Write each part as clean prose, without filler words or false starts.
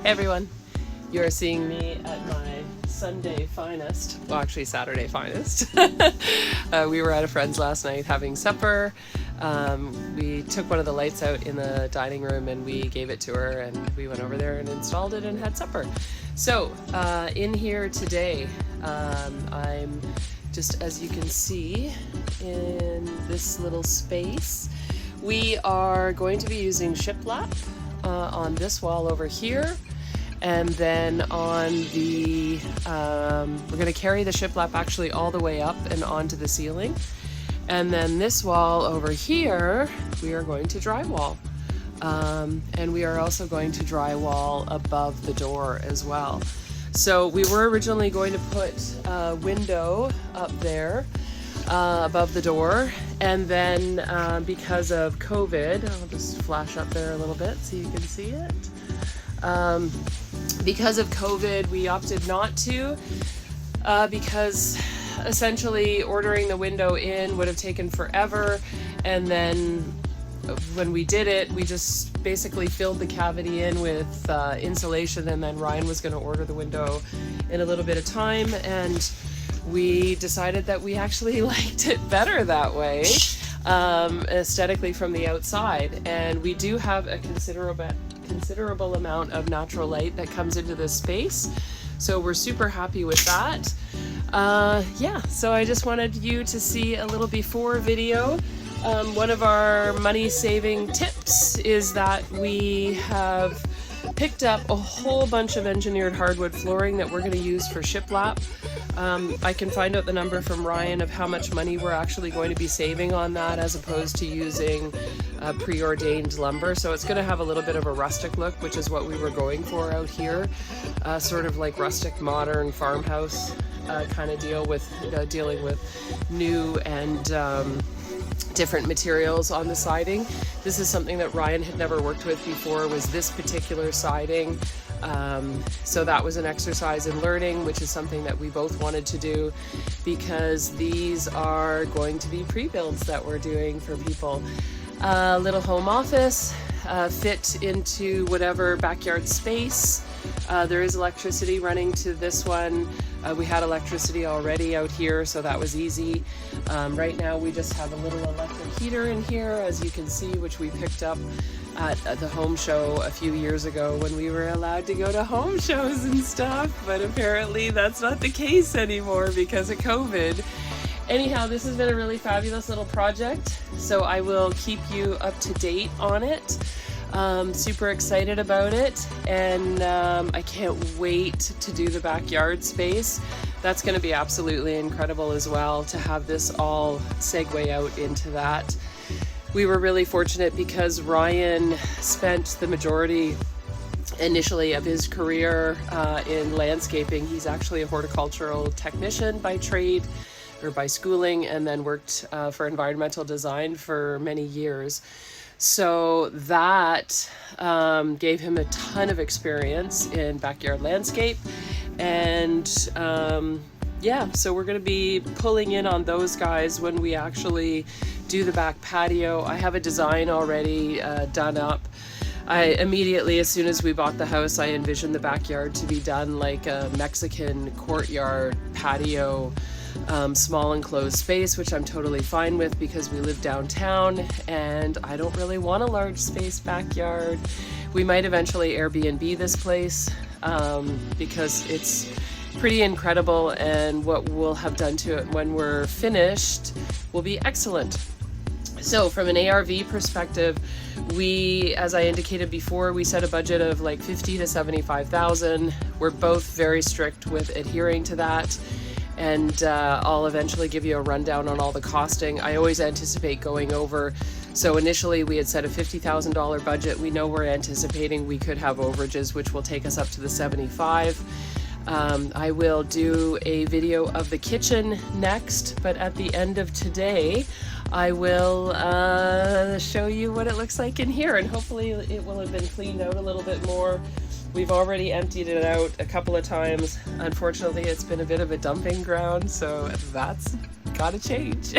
Hey everyone, you're seeing me at my Sunday finest, well actually Saturday finest. We were at a friend's last night having supper. We took one of the lights out in the dining room and we gave it to her, and we went over there and installed it and had supper. So in here today, I'm just, as you can see, in this little space. We are going to be using shiplap on this wall over here, and then on the we're going to carry the shiplap actually all the way up and onto the ceiling, and then this wall over here we are going to drywall, and we are also going to drywall above the door as well. So we were originally going to put a window up there above the door, and then because of COVID, I'll just flash up there a little bit so you can see it. Because of COVID, we opted not to, because essentially ordering the window in would have taken forever, and then when we did it, we just basically filled the cavity in with insulation, and then Ryan was going to order the window in a little bit of time, and we decided that we actually liked it better that way, aesthetically from the outside. And we do have a considerable amount of natural light that comes into this space, so we're super happy with that. Yeah, so I just wanted you to see a little before video. One of our money saving tips is that we have picked up a whole bunch of engineered hardwood flooring that we're going to use for shiplap. I can find out the number from Ryan of how much money we're actually going to be saving on that, as opposed to using preordained lumber. So it's going to have a little bit of a rustic look, which is what we were going for out here, sort of like rustic modern farmhouse kind of deal with dealing with new and different materials on the siding. This is something that Ryan had never worked with before, was this particular siding. So that was an exercise in learning, which is something that we both wanted to do, because these are going to be pre-builds that we're doing for people. Little home office, fit into whatever backyard space. There is electricity running to this one. We had electricity already out here, so that was easy. Right now we just have a little electric heater in here, as you can see, which we picked up at the home show a few years ago when we were allowed to go to home shows and stuff, but apparently that's not the case anymore because of COVID. Anyhow, this has been a really fabulous little project, so I will keep you up to date on it. Super excited about it, and I can't wait to do the backyard space. That's going to be absolutely incredible as well, to have this all segue out into that. We were really fortunate because Ryan spent the majority initially of his career in landscaping. He's actually a horticultural technician by trade, or by schooling, and then worked for environmental design for many years. So that gave him a ton of experience in backyard landscape, and yeah, so we're going to be pulling in on those guys when we actually do the back patio. I have a design already done up. I immediately, as soon as we bought the house, I envisioned the backyard to be done like a Mexican courtyard patio, small enclosed space, which I'm totally fine with because we live downtown and I don't really want a large space backyard. We might eventually Airbnb this place because it's pretty incredible, and what we'll have done to it when we're finished will be excellent. So from an ARV perspective, we, as I indicated before, we set a budget of like 50 to 75,000. We're both very strict with adhering to that, and I'll eventually give you a rundown on all the costing. I always anticipate going over. So initially we had set a $50,000 budget. We know we're anticipating we could have overages, which will take us up to the 75. I will do a video of the kitchen next, but at the end of today, I will show you what it looks like in here, and hopefully it will have been cleaned out a little bit more. We've already emptied it out a couple of times. Unfortunately, it's been a bit of a dumping ground, so that's gotta change.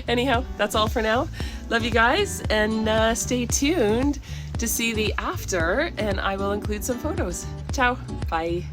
Anyhow, that's all for now. Love you guys, and stay tuned to see the after, and I will include some photos. Ciao. Bye.